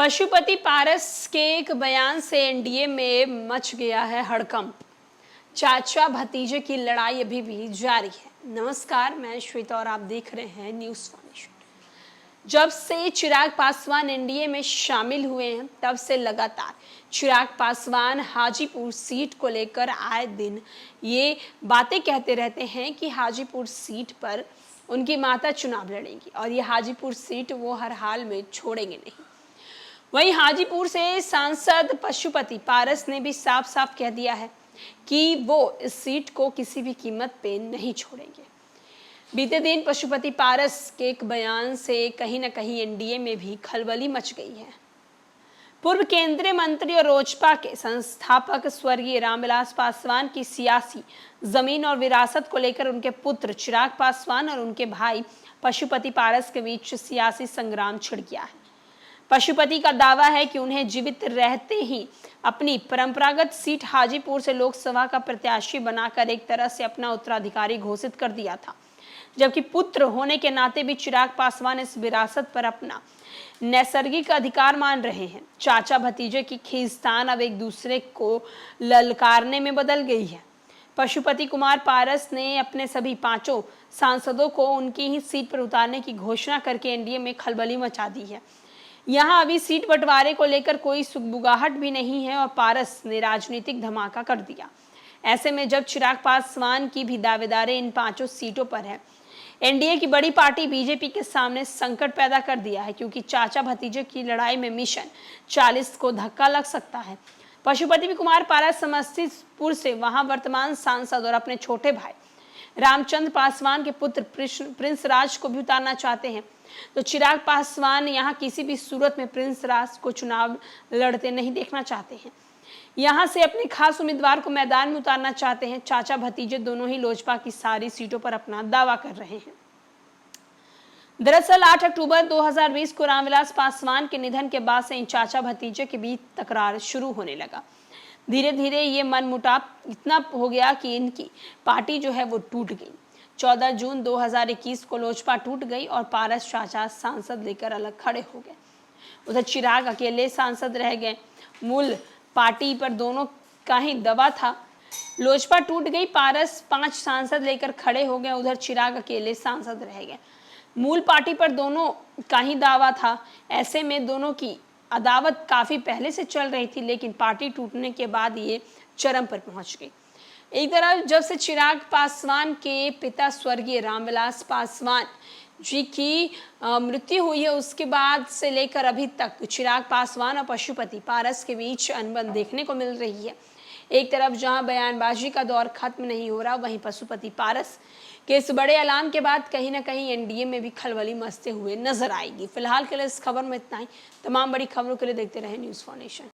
पशुपति पारस के एक बयान से एनडीए में मच गया है हड़कंप। चाचा भतीजे की लड़ाई अभी भी जारी है। नमस्कार, मैं श्वेता और आप देख रहे हैं न्यूज़ फाउंडेशन। जब से चिराग पासवान एनडीए में शामिल हुए हैं, तब से लगातार चिराग पासवान हाजीपुर सीट को लेकर आए दिन ये बातें कहते रहते हैं कि हाजीपुर सीट पर उनकी माता चुनाव लड़ेंगी और ये हाजीपुर सीट वो हर हाल में छोड़ेंगे नहीं। वहीं हाजीपुर से सांसद पशुपति पारस ने भी साफ साफ कह दिया है कि वो इस सीट को किसी भी कीमत पे नहीं छोड़ेंगे। बीते दिन पशुपति पारस के एक बयान से कहीं न कहीं एनडीए में भी खलबली मच गई है। पूर्व केंद्रीय मंत्री और रोजपा के संस्थापक स्वर्गीय रामविलास पासवान की सियासी जमीन और विरासत को लेकर उनके पुत्र चिराग पासवान और उनके भाई पशुपति पारस के बीच सियासी संग्राम छिड़ गया है। पशुपति का दावा है कि उन्हें जीवित रहते ही अपनी परंपरागत सीट हाजीपुर से लोकसभा का प्रत्याशी बनाकर एक तरह से अपना उत्तराधिकारी घोषित कर दिया था, जबकि पुत्र होने के नाते भी चिराग पासवान इस विरासत पर अपना नैसर्गिक अधिकार मान रहे हैं। चाचा भतीजे की खींचतान अब एक दूसरे को ललकारने में बदल गई है। पशुपति कुमार पारस ने अपने सभी पांचों सांसदों को उनकी ही सीट पर उतारने की घोषणा करके एनडीए में खलबली मचा दी है। यहाँ अभी सीट बंटवारे को लेकर कोई सुगबुगाहट भी नहीं है और पारस ने राजनीतिक धमाका कर दिया। ऐसे में जब चिराग पासवान की भी दावेदारी इन पांचों सीटों पर है, एनडीए की बड़ी पार्टी बीजेपी के सामने संकट पैदा कर दिया है, क्योंकि चाचा भतीजे की लड़ाई में मिशन 40 को धक्का लग सकता है। पशुपति कुमार पारस समस्तीपुर से वहां वर्तमान सांसद और अपने छोटे भाई रामचंद्र पासवान के पुत्र प्रिंस राज को भी उतारना चाहते हैं, तो चिराग पासवान यहां किसी भी सूरत में प्रिंस राज को चुनाव लड़ते नहीं देखना चाहते हैं। यहां से अपने खास उम्मीदवार को मैदान में उतारना चाहते हैं। चाचा भतीजे दोनों ही लोजपा की सारी सीटों पर अपना दावा कर रहे हैं। दरअसल 8 अक्टूबर 2020 को रामविलास पासवान के निधन के बाद से इन चाचा भतीजे के बीच तकरार शुरू होने लगा। धीरे धीरे ये मनमुटाव इतना हो गया कि इनकी पार्टी जो है वो टूट गई। 14 जून 2021 को लोजपा टूट गई और पारस चाचा सांसद लेकर अलग खड़े हो गए। उधर चिराग अकेले सांसद रह गए। मूल पार्टी पर दोनों का ही दबा था। लोजपा टूट गई, पारस 5 सांसद लेकर खड़े हो गए। उधर चिराग अकेले सांसद रह गए। मूल पार्टी पर दोनों का ही दावा था। ऐसे में दोनों की अदावत काफी पहले से चल रही थी, लेकिन पार्टी टूटने के बाद ये चरम पर पहुंच गई। एक तरफ जब से चिराग पासवान के पिता स्वर्गीय रामविलास पासवान जी की मृत्यु हुई है, उसके बाद से लेकर अभी तक चिराग पासवान और पशुपति पारस के बीच अनबन देखने को मिल रही है। एक तरफ जहां बयानबाजी का दौर खत्म नहीं हो रहा, वहीं पशुपति पारस के इस बड़े ऐलान के बाद कहीं ना कहीं एनडीए में भी खलबली मचते हुए नजर आएगी। फिलहाल के लिए इस खबर में इतना ही। तमाम बड़ी खबरों के लिए देखते रहे न्यूज़ फाउंडेशन।